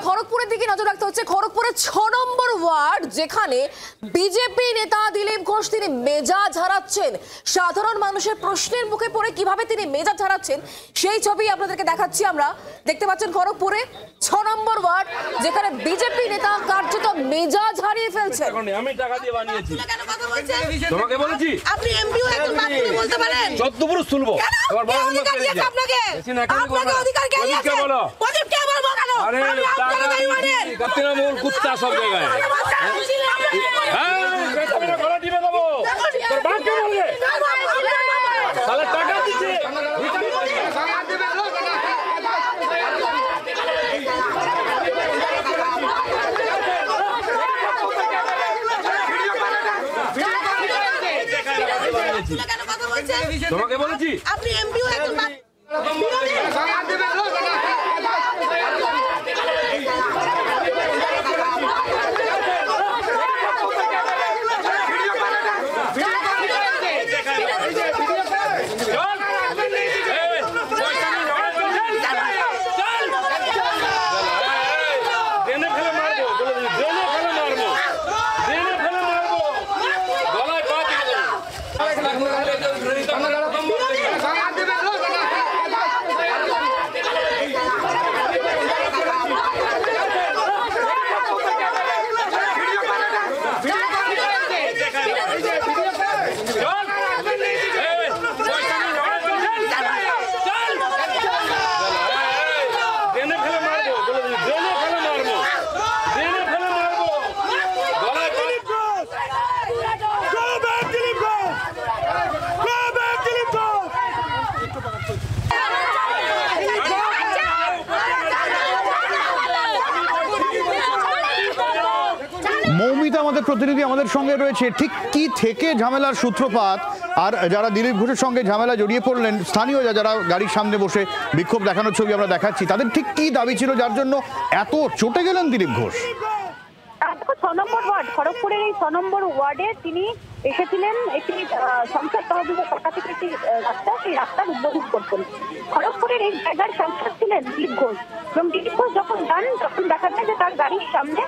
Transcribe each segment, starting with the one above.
খড়গপুরের দিকে নজর রাখতে হচ্ছে। খড়গপুরের 6 নম্বর ওয়ার্ড, যেখানে বিজেপি নেতা দিলীপ ঘোষ তিনি মেজাজ হারাচ্ছেন। সাধারণ মানুষের প্রশ্নের মুখে পড়ে কিভাবে তিনি মেজাজ হারাচ্ছেন সেই ছবি আপনাদেরকে দেখাচ্ছি। আমরা দেখতে পাচ্ছেন খড়গপুরে 6 নম্বর ওয়ার্ড, যেখানে বিজেপি নেতা কার্যত মেজাজ হারিয়ে ফেলছেন। আমি টাকা দিয়ে বানিয়েছি, তোমাকে বলেছি আপনি এমপিও একজন বাতগুলো বলতে পারেন। 14 পুরুষ তুলবো, এবার বড় অধিকার দিয়েছে আপনাকে। আপনাকে অধিকার কে দিয়েছে? বলো প্রদীপ কে আবার বলানো? আরে টাকা দিয়েছি, তৃণমূল কুত্তা সব জায়গায়। হ্যাঁ, বেটা গলা টিপে দেবো, তোর বাপ কে বলবে? তাহলে টাকা দিয়েছে, তোমাকে বলেছি। আপনি এমপিও একজন মৌমিতা আমাদের প্রতিনিধি আমাদের সঙ্গে রয়েছে। ঠিক কি থেকে ঝামেলার সূত্রপাত, আর যারা দিলীপ ঘোষের সঙ্গে ঝামেলা জড়িয়ে পড়লেন, স্থানীয় যারা গাড়ির সামনে বসে বিক্ষোভ দেখানোর ছবি আমরা দেখাচ্ছি, তাদের ঠিক কি দাবি ছিল যার জন্য এত চটে গেলেন দিলীপ ঘোষ? 6 নম্বর ওয়ার্ড, খড়গপুরের এই 6 নম্বর ওয়ার্ডে তিনি এসেছিলেন একটি সংসদ তহবিলের টাকা থেকে একটি রাস্তা, সেই রাস্তার উদ্বোধন করতেন। খড়গপুরের এই জায়গার সংসদ ছিলেন দিলীপ ঘোষ, এবং দিলীপ ঘোষ যখন যান তখন দেখা যায় যে তার গাড়ির সামনে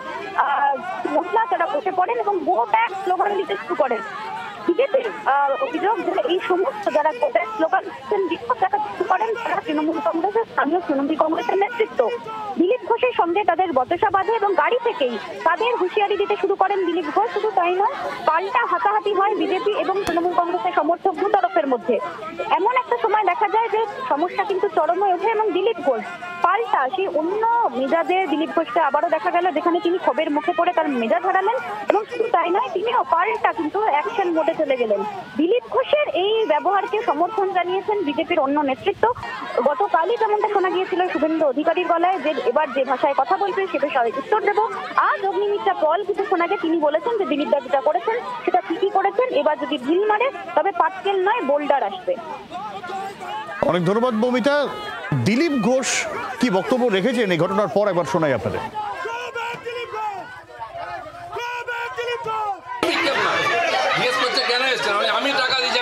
মহিলা তারা বসে পড়েন এবং গো ব্যাক স্লোগান দিতে শুরু করেন। বিজেপির অভিযোগ যে এই সমস্ত যারা গো ব্যাক স্লোগান দিচ্ছেন, বিক্ষোভ দেখাতে শুরু করেন, তারা তৃণমূল কংগ্রেসের স্থানীয় তৃণমূল কংগ্রেসের নেতৃত্ব। দিলীপ ঘোষের সঙ্গে তাদের বচসা বাঁধে এবং গাড়ি থেকেই তাদের হুঁশিয়ারি দিতে শুরু করেন দিলীপ ঘোষ। শুধু তাই নয়, পাল্টা হাতাহাতি হয় বিজেপি এবং তৃণমূল কংগ্রেসের সমর্থক দু তরফের মধ্যে। এমন একটা সময় দেখা যায় যে সমস্যা কিন্তু চরমে ওঠে এবং দিলীপ ঘোষ পাল্টা সেই অন্য মেজাজে দিলীপ ঘোষকে আবারও দেখা গেল, যেখানে তিনি ক্ষোভের মুখে পড়ে তার মেজাজ হারালেন। এবং শুধু তাই নয়, তিনিও পাল্টা কিন্তু অ্যাকশন মোডে চলে গেলেন। দিলীপ ঘোষের এই ব্যবহারকে সমর্থন জানিয়েছেন বিজেপির অন্য নেতৃত্ব। গতকালই যেমনটা শোনা গিয়েছিল শুভেন্দু অধিকারীর গলায় যে এবার যে ভাষায় কথা বলবে সে ভাষায় উত্তর দেব, আজ অগ্নিমিত্রা পল কিছু শোনা যায় তিনি বলেছেন যে দিলীপ দা যেটা করেছেন সেটা ঠিকই করেছেন, এবার যদি ঢিল মারে তবে পাটকেল নয় বোল্ডার আসবে। অনেক ধন্যবাদ মৌমিতা। দিলীপ ঘোষ কি বক্তব্য রেখেছেন এই ঘটনার পর একবার শোনাই আপনাদের। আমি টাকা দিয়েছি,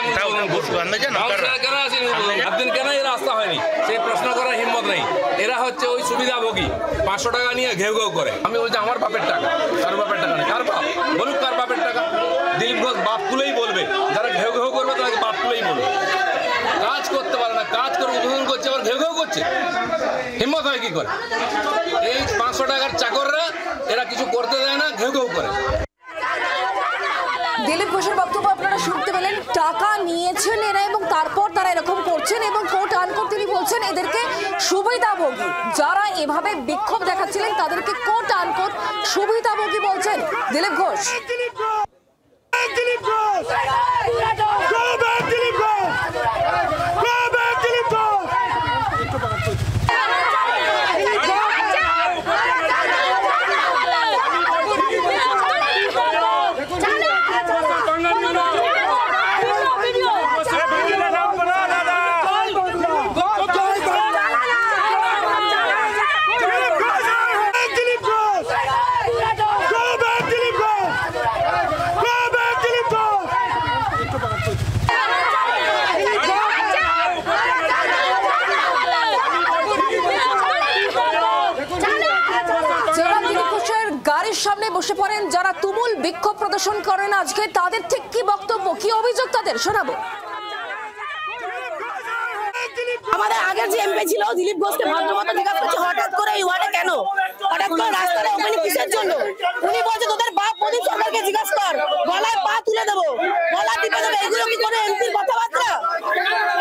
একদিন কেন এই রাস্তা হয়নি সেই প্রশ্ন করার হিম্মত নেই। এরা হচ্ছে ওই সুবিধাভোগী, 500 টাকা নিয়ে ঘেউ ঘেউ করে। আমি বলছি আমার বাপের টাকা, কার বাপের টাকা নেই। কার বাপ বলুক, কার বাপের টাকা? দিলীপ ঘোষ বাপ তুলেই বলবে, যারা ঘেউ ঘেউ করবে তাদেরকে বাপ তুলেই বলবে। কাজ করতে পারে না, কাজ করে উদ্বোধন করছে আবার ঘেউ ঘেউ করছে, হিম্মত হয় কি করে? এই 500 টাকার চাকররা এরা কিছু করতে দেয় না, ঘেউ ঘেউ করে। দিলীপ ঘোষের বক্তব্য আপনারা শুনতে পেলেন। টাকা নিয়েছেন এরা এবং তারপর তারা এরকম করছেন, এবং কোর্ট আনকোর্ট তিনি বলছেন এদেরকে সুবিধাভোগী, যারা এভাবে বিক্ষোভ দেখাচ্ছিলেন তাদেরকে কোর্ট আনকোর্ট সুবিধাভোগী বলছেন দিলীপ ঘোষ। ভবনের সামনে বসে পড়েন যারা তুমুল বিক্ষোভ প্রদর্শন করেন আজকে, তাদের ঠিক কি বক্তব্য, কি অভিযোগ তাদের, শোনাবো। আমাদের আগের যে এমপি ছিল দিলীপ ঘোষকে ভদ্রমতো জিজ্ঞাসা করছে হঠাৎ করে এই ওয়ার্ডে কেন, হঠাৎ করে রাস্তায় ওপেনিং কিসের জন্য? উনি বলছে তোদের বাপ প্রদীপ সরকারকে জিজ্ঞাসা কর, গলায় পা তুলে দেবো, গলা টিপে দেবো। এগুলো কি কোনো এমপির কথাবার্তা?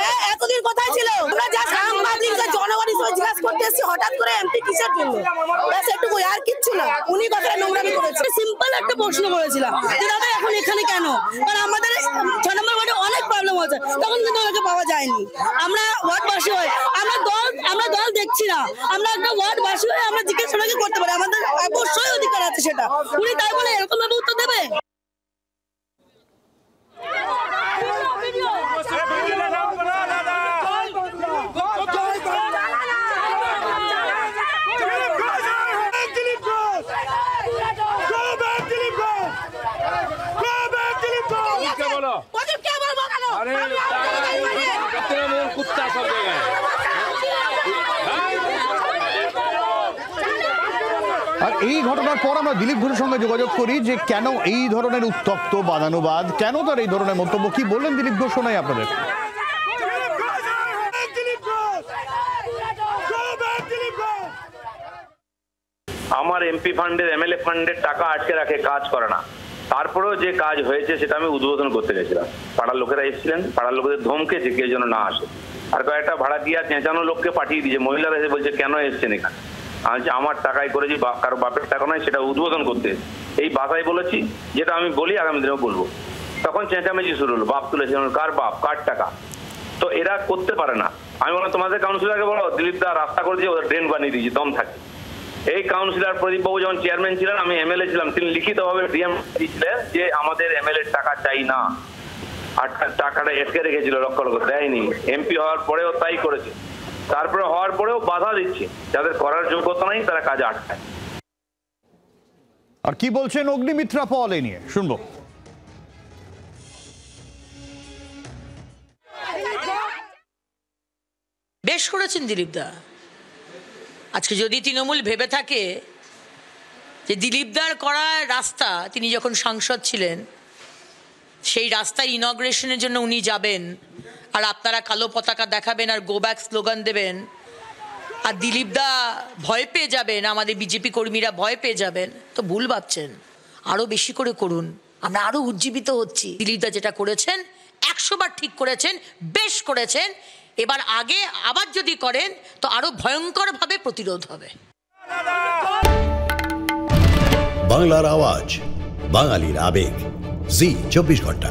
হ্যাঁ, এতদিন কোথায় ছিল? আমরা যা সাংবাদিকদের জনগণ হিসেবে জিজ্ঞাসা করতে এসেছি হঠাৎ করে এমপি কিসের জন্য, ব্যাস এটুকু, আর কিচ্ছু না। উনি কথাটা নোংরামি করেছে। সিম্পল একটা প্রশ্ন করেছিলাম যে দাদা এখন এখানে কেন, কারণ আমাদের 6 নম্বর ওয়ার্ডে অনেক প্রবলেম হচ্ছে, তখন কিন্তু ওনাকে পাওয়া যায়নি। আমরা ওয়ার্ডবাসী হয়ে আমরা দল দেখছি না, আমরা একটা ওয়ার্ডবাসী হয়ে আমরা জিজ্ঞেস করতে পারি, আমাদের অবশ্যই অধিকার আছে সেটা। উনি তাই বলে এরকম ভাবে উত্তর দেবে? আর এই ঘটনার পর আমরা দিলীপ ঘোষের সঙ্গে যোগাযোগ করি যে কেন এই ধরনের উত্তপ্ত বাদানুবাদ, কেন তার এই ধরনের মন্তব্য, কি বললেন দিলীপ ঘোষ, শোনাই আপনাদের। আমার এমপি ফান্ডের এমএলএ ফান্ডের টাকা আটকে রাখে, কাজ করে না। তারপরেও যে কাজ হয়েছে সেটা আমি উদ্বোধন করতে গেছিলাম। পাড়ার লোকেরা এসেছিলেন, পাড়ার লোকেদের ধমকেছে কেউ যেন না আসে, আর কয়েকটা ভাড়াটিয়া চেঁচানো লোককে পাঠিয়ে দিয়েছে। মহিলারা এসে বলছে কেন এসছেন এখানে? আমি আমার টাকায় করেছি, কারো বাপের টাকা নয়, সেটা উদ্বোধন করতে এই ভাষায় বলেছি, যেটা আমি বলি আগামী দিনেও বলবো। তখন চেঁচামেচি শুরু হলো, বাপ তুলেছে, কার বাপ, কার টাকা? তো এরা করতে পারে না। আমি বললাম তোমাদের কাউন্সিলরকে বলো দিলীপ দা রাস্তা করেছে, ওদের ড্রেন বানিয়ে দিয়েছি, দম থাকে। এই কাউন্সিলর প্রদীপ বাবু যখন চেয়ারম্যান ছিলেন, আমি এমএলএ ছিলাম, তিনি লিখিতভাবে ডিএম দিয়েছিলেন যে আমাদের এমএলএ টাকা চাই না, আর টাকাটা এসকে রেখেছিল, লক্ষ লক্ষ দেয়নি। এমপি হওয়ার পরেও তাই করেছে, তারপরে হওয়ার পরেও বাধা দিচ্ছে, যাদের করার যোগ্যতা নাই তারা কাজে আটকায়। আর কি বলছেন অগ্নিমিত্রা পল এ নিয়ে, শুনবো। বেশ করেছেন দিলীপদা। আজকে যদি তৃণমূল ভেবে থাকে যে দিলীপদার করা রাস্তা, তিনি যখন সাংসদ ছিলেন সেই রাস্তার ইনগ্রেশনের জন্য উনি যাবেন, আর আপনারা কালো পতাকা দেখাবেন আর গো ব্যাক স্লোগান দেবেন, আর দিলীপদা ভয় পেয়ে যাবেন, আমাদের বিজেপি কর্মীরা ভয় পেয়ে যাবেন, তো ভুল ভাবছেন। আরও বেশি করে করুন, আমরা আরও উজ্জীবিত হচ্ছি। দিলীপদা যেটা করেছেন 100 বার ঠিক করেছেন, বেশ করেছেন। এবার আগে আবার যদি করেন তো আরো ভয়ঙ্করভাবে প্রতিরোধ হবে। বাংলার আওয়াজ, বাঙালির আবেগ, জি 24 ঘন্টা।